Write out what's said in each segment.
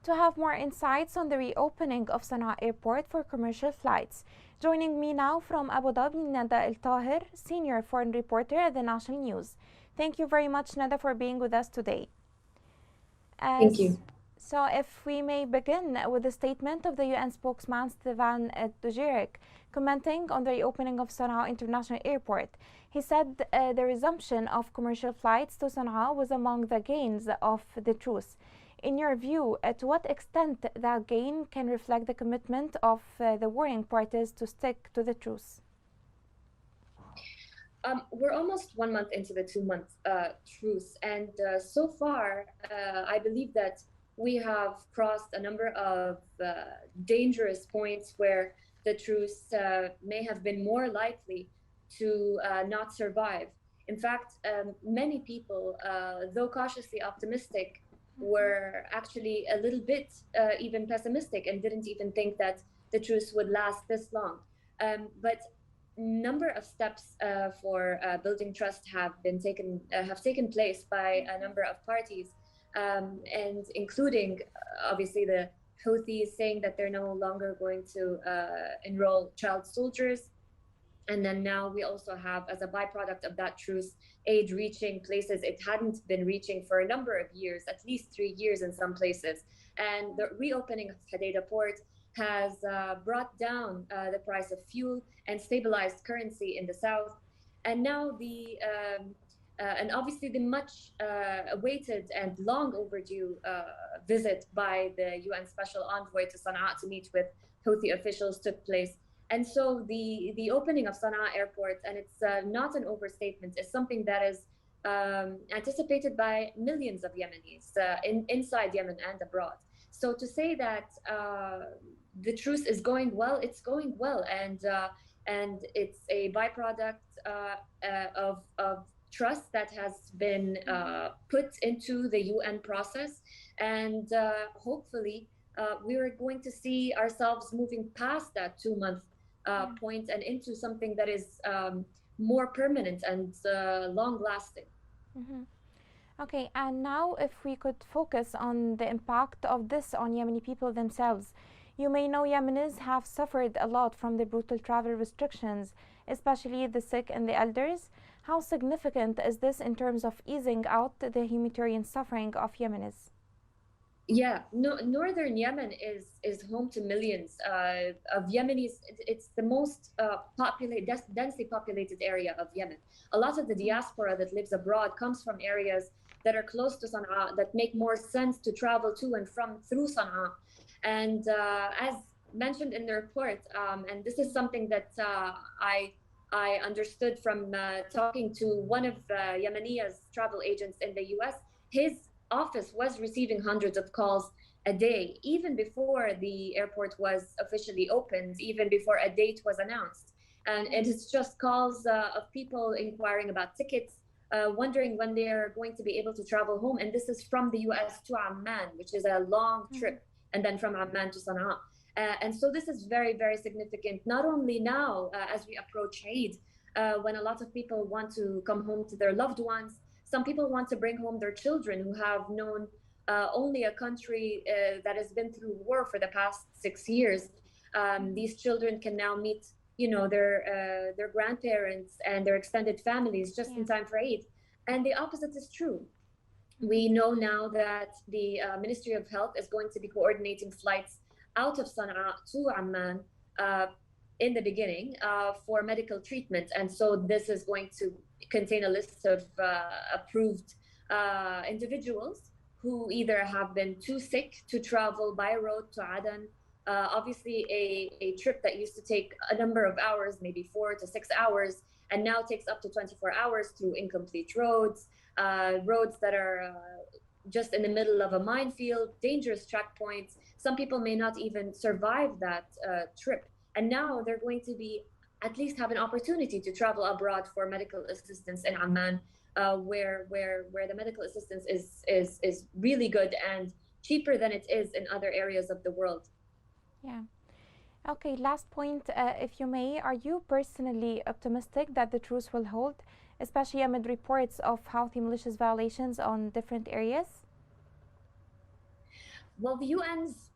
to have more insights on the reopening of Sana'a Airport for commercial flights. Joining me now from Abu Dhabi, Nada AlTaher, senior foreign reporter at the National News. Thank you very much, Nada, for being with us today. Thank you. So, if we may begin with the statement of the UN spokesman Stefan Dujarric commenting on the reopening of Sana'a International Airport. He said the resumption of commercial flights to Sana'a was among the gains of the truce. In your view, to what extent that gain can reflect the commitment of the warring parties to stick to the truce? We're almost 1 month into the 2 month truce, and so far, I believe that we have crossed a number of dangerous points where the truce may have been more likely to not survive. In fact, many people, though cautiously optimistic, were actually a little bit even pessimistic and didn't even think that the truce would last this long. But number of steps for building trust have taken place by a number of parties, and including obviously the Houthis saying that they're no longer going to enroll child soldiers. And then now we also have, as a byproduct of that truce, aid reaching places it hadn't been reaching for a number of years, at least 3 years in some places. And the reopening of Hadeda port has brought down the price of fuel and stabilized currency in the south. And now and obviously the much awaited and long overdue visit by the UN Special Envoy to Sana'a to meet with Houthi officials took place. And so the opening of Sana'a Airport, and it's not an overstatement, is something that is anticipated by millions of Yemenis inside Yemen and abroad. So to say that the truce is going well, it's going well, and it's a byproduct of trust that has been put into the UN process, and hopefully we are going to see ourselves moving past that 2 month point and into something that is more permanent and long lasting. Mm-hmm. Okay, and now if we could focus on the impact of this on Yemeni people themselves. You may know Yemenis have suffered a lot from the brutal travel restrictions, especially the sick and the elders. How significant is this in terms of easing out the humanitarian suffering of Yemenis? Yeah, no, northern Yemen is home to millions of Yemenis. It's the most densely populated area of Yemen. A lot of the diaspora that lives abroad comes from areas that are close to Sana'a, that make more sense to travel to and from through Sana'a. And as mentioned in the report, and this is something that I understood from talking to one of Yemeniya's travel agents in the US. His office was receiving hundreds of calls a day, even before the airport was officially opened, even before a date was announced. And it's just calls of people inquiring about tickets, wondering when they're going to be able to travel home. And this is from the US to Amman, which is a long trip, and then from Amman to Sana'a. And so this is very, very significant, not only now as we approach Eid, when a lot of people want to come home to their loved ones. Some people want to bring home their children who have known only a country that has been through war for the past 6 years. These children can now meet, their grandparents and their extended families just in time for Eid. And the opposite is true. We know now that the Ministry of Health is going to be coordinating flights out of Sana'a to Amman in the beginning for medical treatment. And so this is going to contain a list of approved individuals who either have been too sick to travel by road to Aden. Obviously, a trip that used to take a number of hours, maybe 4 to 6 hours, and now takes up to 24 hours through incomplete roads, roads that are just in the middle of a minefield, dangerous checkpoints. Some people may not even survive that trip. And now they're going to be at least have an opportunity to travel abroad for medical assistance in Amman, where the medical assistance is really good and cheaper than it is in other areas of the world. Yeah. Okay, last point, if you may. Are you personally optimistic that the truce will hold, especially amid reports of Houthi militias violations on different areas? Well, the UN's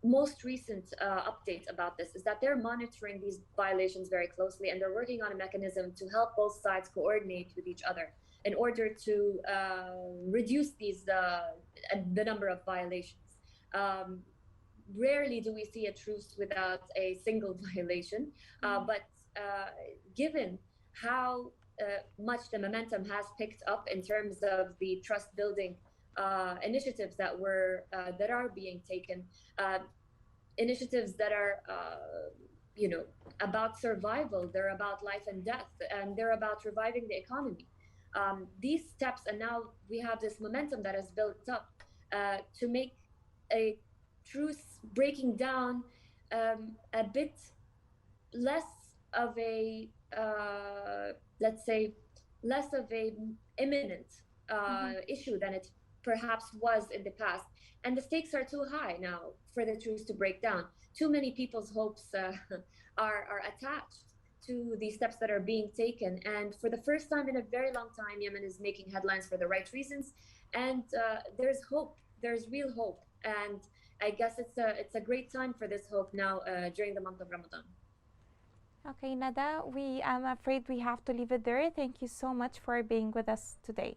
most recent update about this is that they're monitoring these violations very closely, and they're working on a mechanism to help both sides coordinate with each other in order to reduce the number of violations. Um, Rarely do we see a truce without a single violation, but uh, given how much the momentum has picked up in terms of the trust building initiatives that are being taken, uh, initiatives that are you know about survival, they're about life and death, and they're about reviving the economy. These steps, and now we have this momentum that has built up to make a truce breaking down a bit less of a let's say less of a imminent Mhm. issue than it perhaps was in the past. And the stakes are too high now for the truce to break down. Too many people's hopes are attached to the steps that are being taken. And for the first time in a very long time, Yemen is making headlines for the right reasons. And there's hope. There's real hope. And I guess it's a great time for this hope now during the month of Ramadan. Okay, Nada, I'm afraid we have to leave it there. Thank you so much for being with us today.